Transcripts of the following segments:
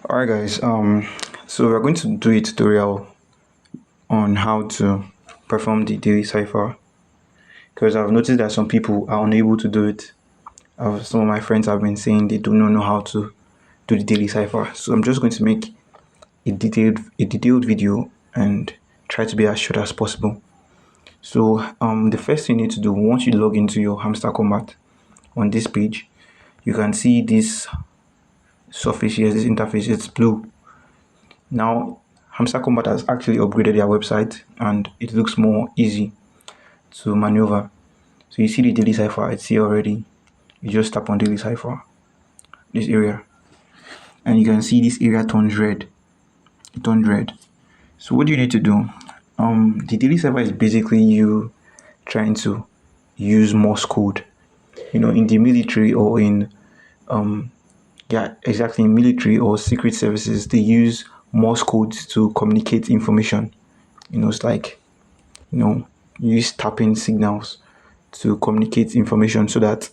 Alright guys, so we're going to do a tutorial on how to perform the daily cipher because I've noticed that some people are unable to do it. Some of my friends have been saying they do not know how to do the daily cipher. So I'm just going to make a detailed video and try to be as short as possible. So the first thing you need to do once you log into your Hamster Kombat on this page, you can see this surface here, this interface, it's blue. Now, Hamster Kombat has actually upgraded their website and it looks more easy to maneuver. So you see the daily cipher, it's here already. You just tap on daily cipher, this area, and you can see this area turns red. It turns red. So what do you need to do? The daily cipher is basically you trying to use Morse code. You know, in the military or in in military or secret services, they use Morse codes to communicate information. You know, it's like, you use tapping signals to communicate information so that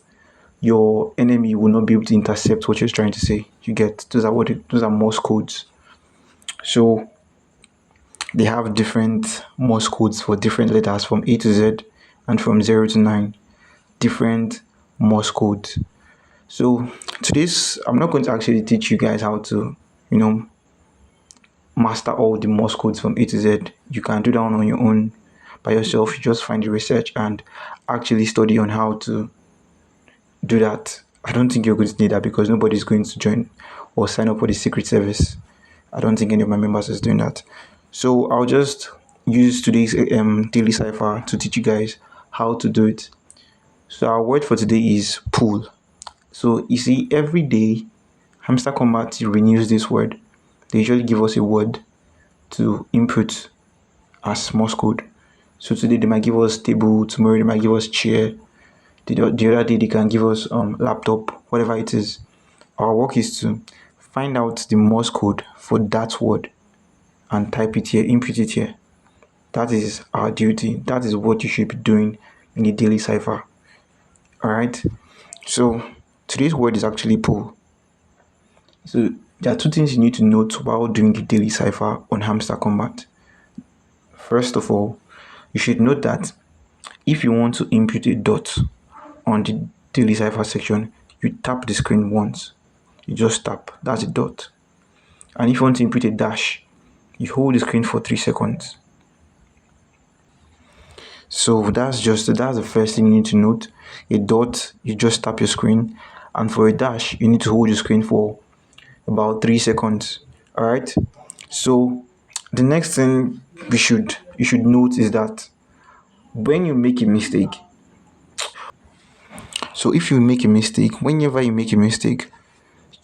your enemy will not be able to intercept what you're trying to say. You get those are Morse codes. So they have different Morse codes for different letters from A to Z and from 0 to 9. Different Morse codes. So today's I'm not going to actually teach you guys how to, master all the Morse codes from A to Z. You can do that on your own by yourself. You just find the research and actually study on how to do that. I don't think you're going to need that because nobody's going to join or sign up for the secret service. I don't think any of my members is doing that. So I'll just use today's daily cipher to teach you guys how to do it. So our word for today is pool. So you see, every day Hamster Combat renews this word. They usually give us a word to input as Morse code. So today they might give us table, tomorrow they might give us chair, the other day they can give us laptop, whatever it is. Our work is to find out the Morse code for that word and type it here, input it here. That is our duty. That is what you should be doing in the daily cipher. Alright, so today's word is actually pool. So there are two things you need to note while doing the daily cipher on Hamster Combat. First of all, you should note that if you want to input a dot on the daily cipher section, you tap the screen once. You just tap, that's a dot. And if you want to input a dash, you hold the screen for 3 seconds. So that's the first thing you need to note. A dot, you just tap your screen, and for a dash, you need to hold your screen for about 3 seconds. Alright, so the next thing you should note is that when you make a mistake, so if you make a mistake, whenever you make a mistake,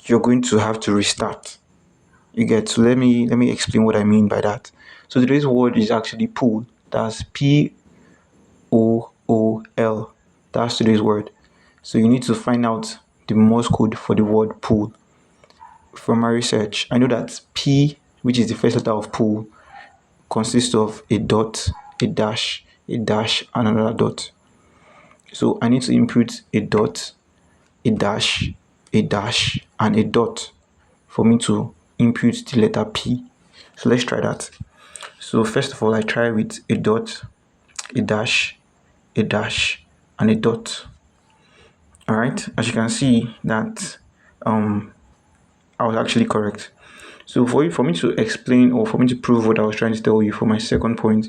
you're going to have to restart. You get, so let me explain what I mean by that. So today's word is actually pool. That's Pool. That's today's word. So you need to find out the Morse code for the word pool. From my research, I know that P, which is the first letter of pool, consists of a dot, a dash, and another dot. So I need to input a dot, a dash, and a dot for me to input the letter P. So let's try that. So first of all, I try with a dot, a dash, and a dot. Alright, as you can see that I was actually correct. So for me to explain or for me to prove what I was trying to tell you for my second point,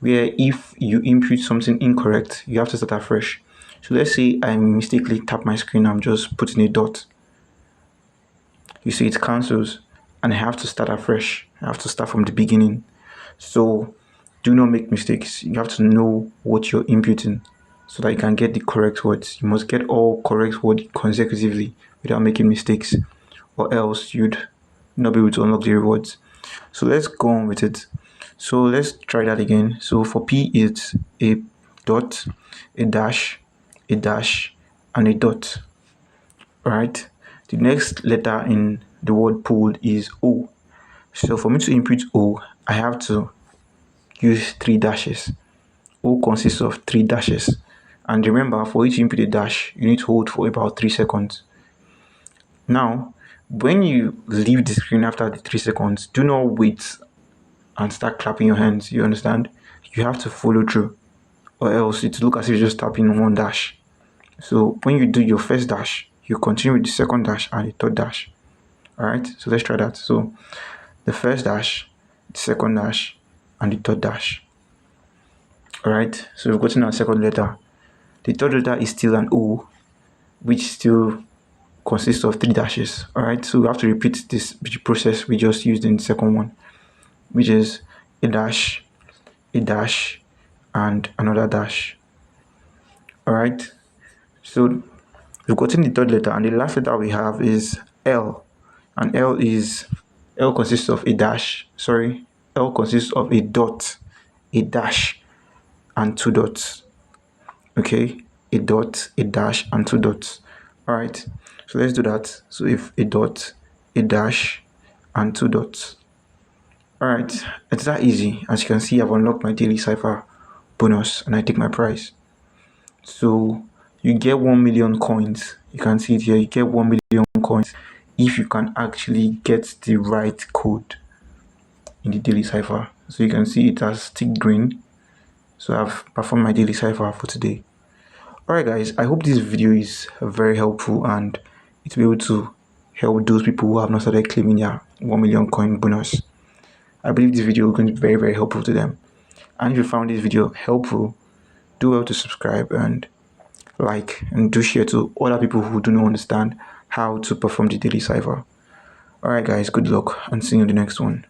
where if you input something incorrect, you have to start afresh. So let's say I mistakenly tap my screen, I'm just putting a dot. You see it cancels and I have to start afresh. I have to start from the beginning. So do not make mistakes. You have to know what you're inputting so that you can get the correct words. You must get all correct words consecutively without making mistakes, or else you'd not be able to unlock the rewards. So let's go on with it. So let's try that again. So for P, it's a dot, a dash, and a dot. Alright, the next letter in the word pool is O. So for me to input O, I have to use 3 dashes. O consists of 3 dashes. And remember, for each input a dash, you need to hold for about 3 seconds. Now, When you leave the screen after the 3 seconds, do not wait and start clapping your hands. You understand? You have to follow through, or else it look as if you're just tapping on one dash. So when you do your first dash, you continue with the second dash and the third dash. Alright, so let's try that. So the first dash, the second dash, and the third dash. Alright, so we've gotten our second letter. The third letter is still an O, which still consists of 3 dashes. Alright, so we have to repeat this process we just used in the second one, which is a dash, and another dash. Alright, so we've gotten the third letter, and the last letter we have is L. And L consists of a dash. L consists of a dot, a dash, and 2 dots. Okay, a dot, a dash, and 2 dots. Alright, so let's do that. So if a dot, a dash, and 2 dots. Alright, it's that easy. As you can see, I've unlocked my daily cipher bonus and I take my prize. So you get 1 million coins. You can see it here. You get 1 million coins if you can actually get the right code in the daily cipher. So you can see it has ticked green. So I've performed my daily cipher for today. Alright guys, I hope this video is very helpful and it will be able to help those people who have not started claiming their 1 million coin bonus. I believe this video is going to be very, very helpful to them. And if you found this video helpful, do well to subscribe and like, and do share to other people who do not understand how to perform the daily cipher. Alright guys, good luck and see you in the next one.